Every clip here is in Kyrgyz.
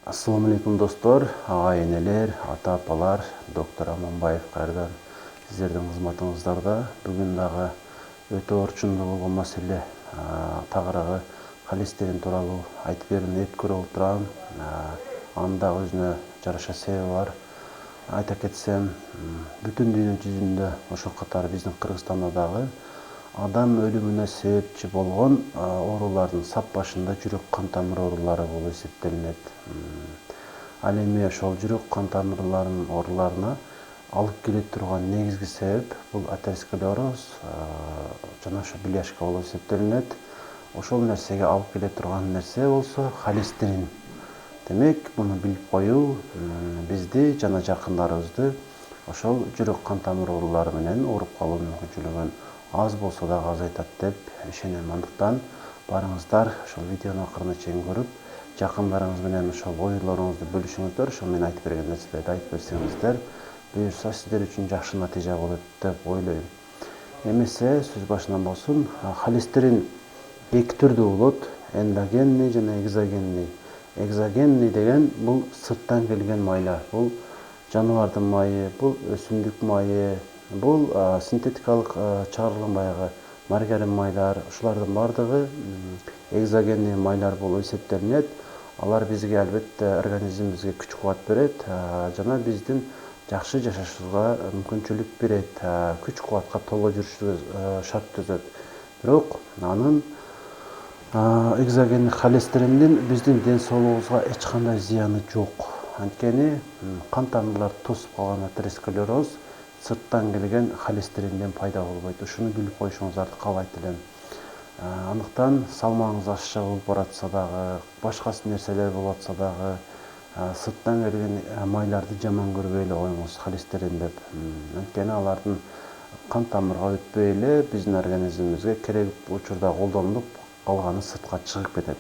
Assalamu alaikum dostlar, ağa eneler, ata apalar, доктор Аманбаев кайрадан сиздердин кызматыңыздарда. Бүгүн дагы өтө орчундуу болгон маселе тагыраагы холестерин тууралуу айтып берүүнү эп көрүп турам. Анын дагы өзүнө жараша себеби бар. Айта кетсем, бүтүн дүйнө жүзүндө ошол катары биздин Кыргызстанда дагы адам өлүмүнө себепчи болгон оорулардын сап башында жүрөк кан тамыр оорулары болуп эсептелинет. Ал эми ошол жүрөк кан тамырларынын ооруларына алып келе турган негизги себеп бул атеросклероз жана ошо бляшка болуп эсептелинет. Ошол нерсеге алып келе турган нерсе болсо холестерин. Демек, муну билип коюу бизди жана жакындарыбызды ошол жүрөк кан тамыр оорулары менен ооруп калуу мүмкүнчүлүгүн аз болсо да азайтат деп ишенем. Андыктан барыңыздар ошол видеону акырына чейин көрүп, жакындарыңыз менен ошол оюлоруңузду бөлүшүңүздөр, ошол мен айтып берген нерселерди айтып берсеңиздер, буюрса сиздер үчүн жакшы натыйжа болот деп ойлойм. Эмесе сөз башынан болсун. Холестерин эки түрдүү болот: эндогенный жана экзогенный. Экзогенный деген бул сырттан келген майлар. Бул жаныбардын майы, бул өсүмдүк майы, бул синтетикалык чыгарылган баягы маргарин майлар, ушулардын бардыгы экзогенный майлар болуп эсептелинет. Алар бизге албетте организмибизге күч кубат берет жана биздин жакшы жашашыбызга мүмкүнчүлүк берет, күч кубатка толо жүрүшүбүзгө шарт түзөт. Бирок анын экзогенный холестериндин биздин ден соолугубузга эч кандай зыяны жок. Анткени кан тамырларды тосуп калган атеросклероз сырттан келген холестеринден пайда болбойт. Ушуну билип коюшуңуздарды каалайт элем. Андыктан салмагыңыз ашча болуп баратса дагы, башкасы нерселер болуп атса дагы, сырттан келген майларды жаман көрбөй эле коюңуз холестерин деп. Анткени алардын кан тамырга өтпөй эле биздин организмибизге керек учурда колдонулуп калганы сыртка чыгып кетет.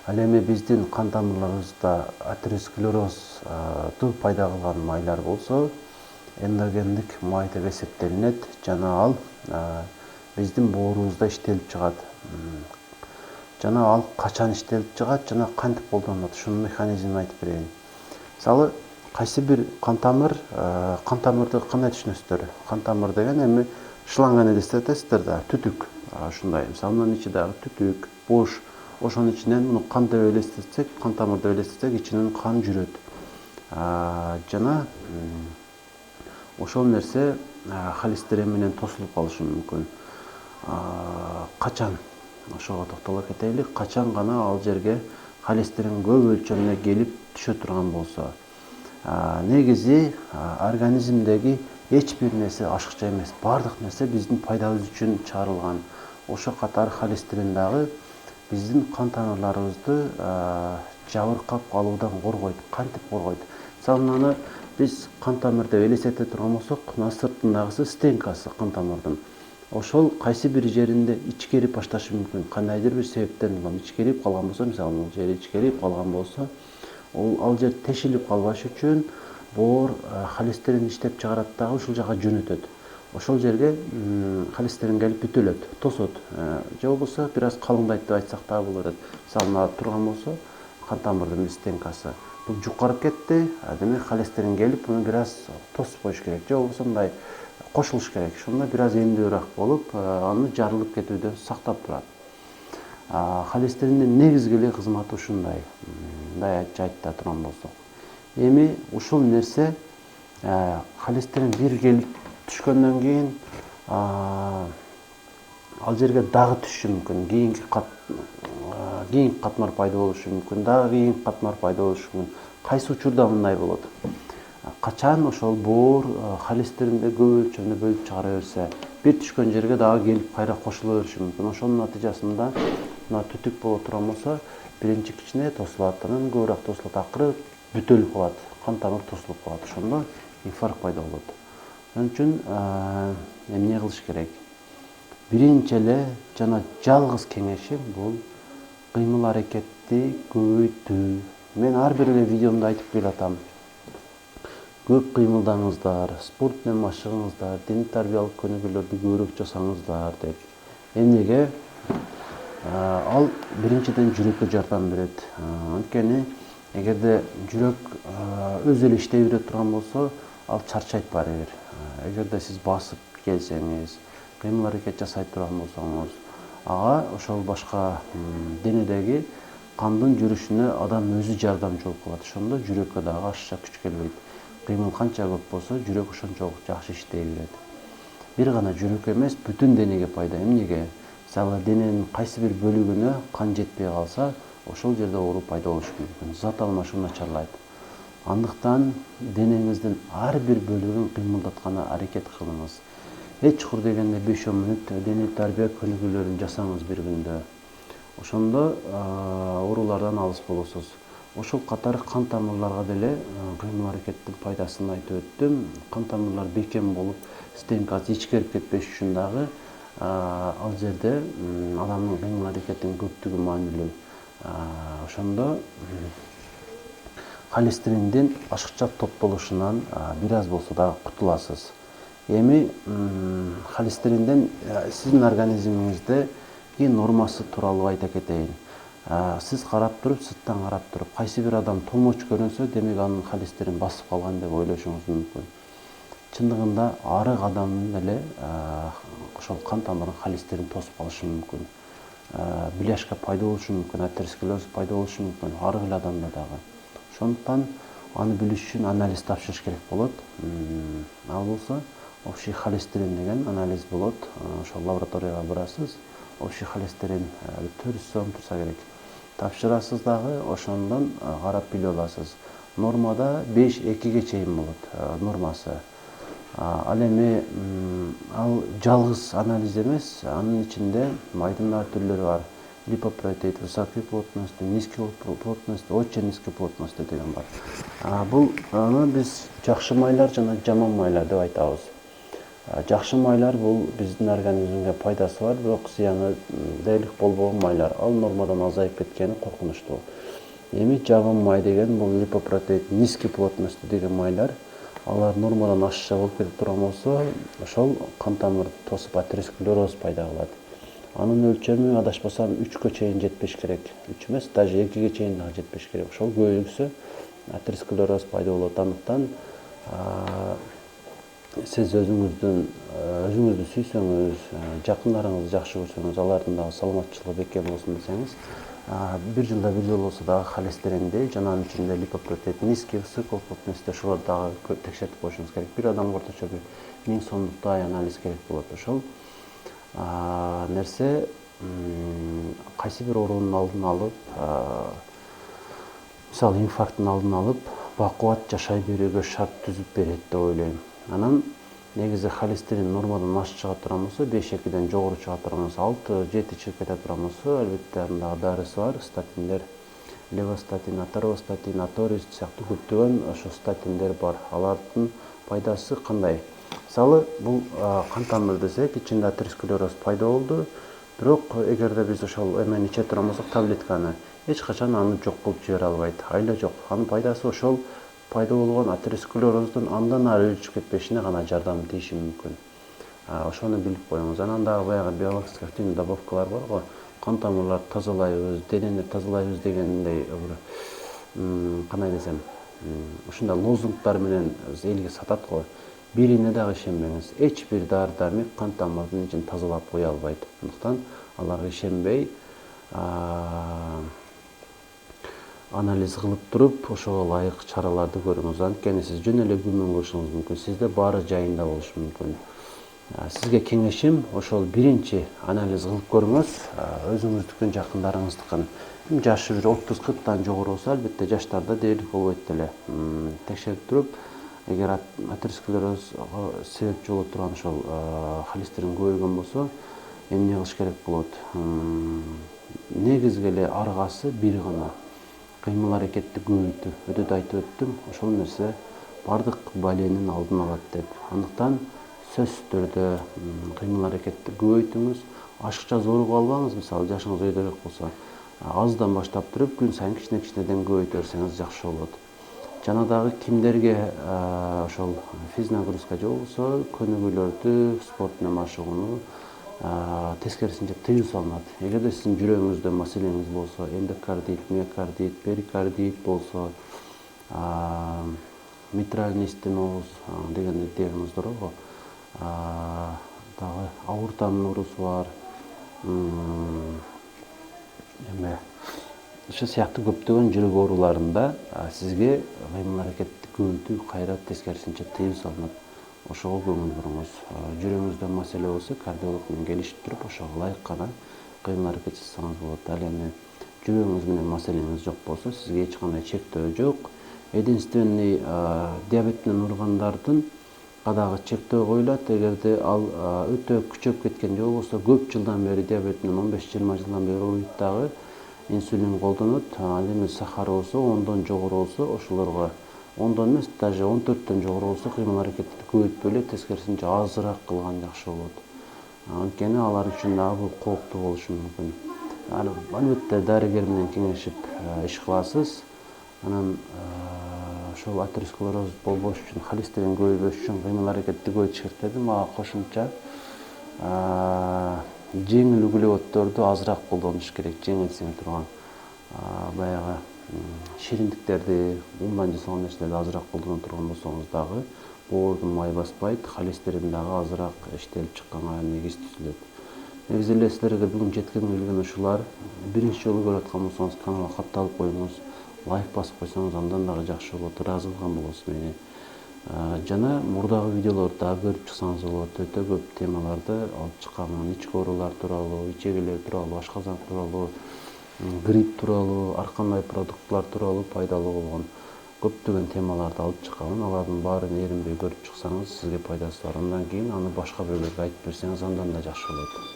Ал эми биздин кан тамырларыбызда атеросклерозду пайда кылган майлар болсо эндогендик май деп эсептелинет жана ал биздин боорубузда иштелип чыгат. Жана ал качан иштелип чыгат жана кантип колдонулат, ушунун механизмин айтып берейин. Мисалы, кайсы бир кан тамырды кандай түшүнөсүздөр? Кан тамыр деген эми шланганы элестетесиздер да, түтүк. Ушундай, мисалы, мынын ичи дагы түтүк, бош. Ошонун ичинен муну кан деп элестетсек, кан тамыр деп элестетсек, ичинен кан жүрөт. Жана ошол нерсе холестерин менен тосулуп калышы мүмкүн. Качан? Ошого токтоло кетели. Качан гана ал жерге холестерин көп өлчөмдө келип түшө турган болсо. Негизи организмдеги эч бир нерсе ашыкча эмес. Бардык нерсе биздин пайдабыз үчүн чыгарылган. Ошо катары холестерин дагы биздин кан тамырларыбызды жабыркап калуудан коргойт. Кантип коргойт? Мисалы, мынаны биз кан тамыр деп элестете турган болсок, мына сыртындагысы стенкасы кан тамырдын. Ошол кайсы бир жеринде ичкерип башташы мүмкүн. Кандайдыр бир себептен улам ичкерип калган болсо, мисалы, бул жери ичкерип калган болсо, ал жер тешилип калбаш үчүн боор холестерин иштеп чыгарат дагы ушул жака жөнөтөт. Ошол жерге холестерин келип бүтөлөт, тосот. Же болбосо бир аз калыңдайт деп айтсак дагы болот. Мисалы, мына турган болсо, кан тамырдын стенкасы бул жукарып кетти, демек холестерин келип муну бир аз тосуп коюш керек. Же болбосо мындай кошулуш керек. Ошондо бир аз эмдүүрөөк болуп, аны жарылып кетүүдөн сактап турат. Холестериндин негизги эле кызматы ушундай. Мындай жайта турган болсок. Эми ушул нерсе холестерин бир келип түшкөндөн кийин ал жерге дагы түшүшү мүмкүн. Кийинки катмар пайда болушу мүмкүн, дагы кийинки катмар пайда болушу мүмкүн. Кайсы учурда мындай болот? Качан ошол боор холестеринди көп өлчөмдө бөлүп чыгара берсе, бир түшкөн жерге дагы келип кайра кошула бериши мүмкүн. Ошонун натыйжасында мына түтүк боло турган болсо, биринчи кичине тосулат, анан көбүрөөк тосулат, акыры бүтөлүп калат, кан тамыр тосулуп калат. Ошондо инфаркт пайда болот. Ошон үчүн эмне кылыш керек? Биринчи эле жана жалгыз кеңешим бул кыймыл аракетти көбөйтүү. Мен ар бир эле видеомдо айтып келатам. Көп кыймылдаңыздар, спорт менен машыгыңыздар, диний тарбиялык көнүгүүлөрдү көбүрөөк жасаңыздар деп. Эмнеге? Ал биринчиден жүрөккө жардам берет. Анткени Эгерде жүрөк өз эле иштей бере турган болсо, ал чарчайт баары бир. Эгерде сиз басып келсеңиз, кыймыл аракет жасай турган болсоңуз, ага ошол башка денедеги кандын жүрүшүнө адам өзү жардамчы болуп калат. Ошондо жүрөккө дагы ашыкча күч келбейт. Кыймыл канча көп болсо, жүрөк ошончолук жакшы иштей берет. Бир гана жүрөк эмес, бүтүн денеге пайда. Эмнеге? Мисалы, дененин кайсы бир бөлүгүнө кан жетпей калса, ошол жерде оору пайда болушу мүмкүн. Зат алмашуу начарлайт. Андыктан денеңиздин ар бир бөлүгүн кыймылдатканга аракет кылыңыз. Чукур дегенде 5-10 мүнөт дене тарбия көнүгүүлөрүн жасаңыз бир күндө. Ошондо оорулардан алыс болосуз. Ошол катары кан тамырларга деле кыймыл аракеттин пайдасын айтып өттүм. Кан тамырлар бекем болуп, стенкасы ичкерип кетпеш үчүн дагы ал жерде адамдын кыймыл аракетинин көптүгү маанилүү. Ошондо холестериндин ашыкча топтолушунан бир аз болсо дагы кутуласыз. Эми холестериндин сиздин организмиңизде нормасы тууралуу айта кетейин. Сиз карап туруп, сырттан карап туруп, кайсы бир адам толмоч көрүнсө, демек анын холестерин басып калган деп ойлошуңуз мүмкүн. Чындыгында арык адамдын эле ошол кан тамырын холестерин тосуп калышы мүмкүн. Бляшка пайда болушу мүмкүн, атеросклероз пайда болушу мүмкүн, арык эле адамда дагы. Ошондуктан аны билиш үчүн анализ тапшырыш керек болот. Ал болсо общий холестерин деген анализ болот. Ошол лабораторияга барасыз. Общий холестерин 400 сом турса керек. Тапшырасыз дагы, ошондон карап билип аласыз. Нормада 5-2ге чейин болот нормасы. Ал эми ал жалгыз анализ эмес, анын ичинде майдын ар түрлөрү бар. Липопротеид, высокой плотности, низкой плотности, очень низкой плотности деген бар. Бул биз жакшы майлар жана жаман майлар деп айтабыз. Жакшы майлар бул биздин организмге пайдасы бар, бирок зыяны дээрлик болбогон майлар. Ал нормадан азайып кеткени коркунучтуу. Эми жаман май деген бул липопротеид, низкой плотности деген майлар. Алар нормадан ашыкча болуп кетип турган болсо, ошол кан тамыр тосуп атеросклероз пайда кылат. Анын өлчөмү адашпасам 3кө чейин жетпеш керек. 3 эмес, даже 2ге чейин дагы жетпеш керек. Ошол көбөйсө атеросклероз пайда болот. Андыктан сиз өзүңүздү сүйсөңүз, жакындарыңызды жакшы көрсөңүз, алардын дагы саламатчылыгы бекем болсун десеңиз, бир жылда бир жолу болсо дагы холестеринди жана анын ичинде липопротеид, низкий, высокой плотности ошолорду дагы текшертип коюшуңуз керек. Бир адамга орточо бир 1000 сомдуктай анализ керек болот. Ошол нерсе кайсы бир оорунун алдын алып, мисалы инфаркттын алдын алып, бакубат жашай берүүгө шарт түзүп берет деп ойлойм. Анан негизи холестерин нормадан ашып чыга турган болсо, 5-2ден жогору чыга турган болсо, 6-7 чыгып кете турган болсо, албетте анын дагы дарысы бар, статиндер, левостатин, аторвостатин, аторис сыяктуу көптөгөн ошо статиндер бар. Алардын пайдасы кандай? Мисалы, бул кан тамыр десек, ичинде атеросклероз пайда болду, бирок эгерде биз ошол эмени иче турган болсок, таблетканы, эч качан аны жок кылып жибере албайт. Айла жок. Анын пайдасы ошол пайда болгон атеросклероздун андан ары өлчүп кетпешине гана жардам тийиши мүмкүн. Ошону билип коюңуз. Анан дагы баягы биологический активный добавкалар бар го. Кан тамырларды тазалайбыз, денени тазалайбыз дегендей кандай десем, ушундай лозунгдар менен элге сатат го. Бирине дагы ишенбеңиз. Эч бир дары-дармек кан тамырдын ичин тазалап кое албайт. Андыктан аларга ишенбей, анализ кылып туруп, ошого ылайык чараларды көрүңүз. Анткени сиз жөн эле күмөн кылышыңыз мүмкүн. Сизде баары жайында болушу мүмкүн. Сизге кеңешим, ошол биринчи анализ кылып көрүңүз, өзүңүздүкүн, жакындарыңыздыкын. Жашы бир 30-40тан жогору болсо, албетте жаштарда дээрлик болбойт деле. Текшерип туруп, эгер атеросклерозго себепчи боло турган ошол холестерин көбөйгөн болсо, эмне кылыш керек болот? Негизги эле аргасы бир гана кыймыл аракетти көбөйтүү. Өтөдө айтып өттүм, ошол нерсе бардык баленин алдын алат деп. Андыктан сөзсүз түрдө кыймыл аракетти көбөйтүңүз. Ашыкча зоругуп албаңыз, мисалы жашыңыз өйдөрөөк болсо, аздан баштап туруп күн сайын кичине-кичинеден көбөйтө берсеңиз жакшы болот. Жана дагы кимдерге ошол физнагрузка же болбосо көнүгүүлөрдү, спорт менен машыгууну тескерисинче тыюу салынат. Эгерде сиздин жүрөгүңүздө маселеңиз болсо, эндокардит, миокардит, перикардит болсо, митральный стеноз деген диагноздорго дагы аортанын оорусу бар, эме ошол сыяктуу көптөгөн жүрөк ооруларында сизге кыймыл аракетти көбөйтүү, кайра тескерисинче тыюу салынат. Ошого көңүл буруңуз. Жүрөгүңүздө маселе болсо, кардиолог менен келишип туруп, ошого ылайык гана кыймыл аракет жасасаңыз болот. Ал эми жүрөгүңүз менен маселеңиз жок болсо, сизге эч кандай чектөө жок. Единственный диабет менен ооругандардын дагы чектөө коюлат. Эгерде ал өтө күчөп кеткен же болбосо көп жылдан бери диабет менен 15-20 жылдан бери ооруйт дагы инсулин колдонот. Ал эми сахары болсо 10дон жогору болсо, ошолорго 10дон эмес, даже 14төн жогору болсо кыймыл аракетти көбөйтпөй эле тескерисинче азыраак кылган жакшы болот. Анткени алар үчүн дагы бул кооптуу болушу мүмкүн. Албетте дарыгер менен кеңешип иш кыласыз. Анан ошол атеросклероз болбош үчүн, холестерин көбөйбөш үчүн кыймыл аракетти көбөйтүш керек дедим. Ага кошумча жеңил углеводдорду азыраак колдонуш керек. Жеңил сиңип турган баягы шириндиктерди, ундан жасалган нерселерди азыраак колдоно турган болсоңуз дагы боорду май баспайт, холестерин дагы азыраак иштелип чыкканга негиз түзүлөт. Негизи эле силерге бүгүн жеткиргим келген ушулар. Биринчи жолу көрүп аткан болсоңуз каналга катталып коюңуз, лайк басып койсоңуз андан дагы жакшы болот, ыраазы кылган болосуз мени. Жана мурдагы видеолорду дагы көрүп чыксаңыз болот. Өтө көп темаларды алып чыкканмын. Ички оорулар тууралуу, ичегилер тууралуу, ашказан тууралуу, грипп тууралуу, ар кандай продуктлар тууралуу пайдалуу болгон көптөгөн темаларды алып чыкканмын. Алардын баарын эринбей көрүп чыксаңыз сизге пайдасы бар. Андан кийин аны башка бирөөлөргө айтып берсеңиз андан да жакшы болот.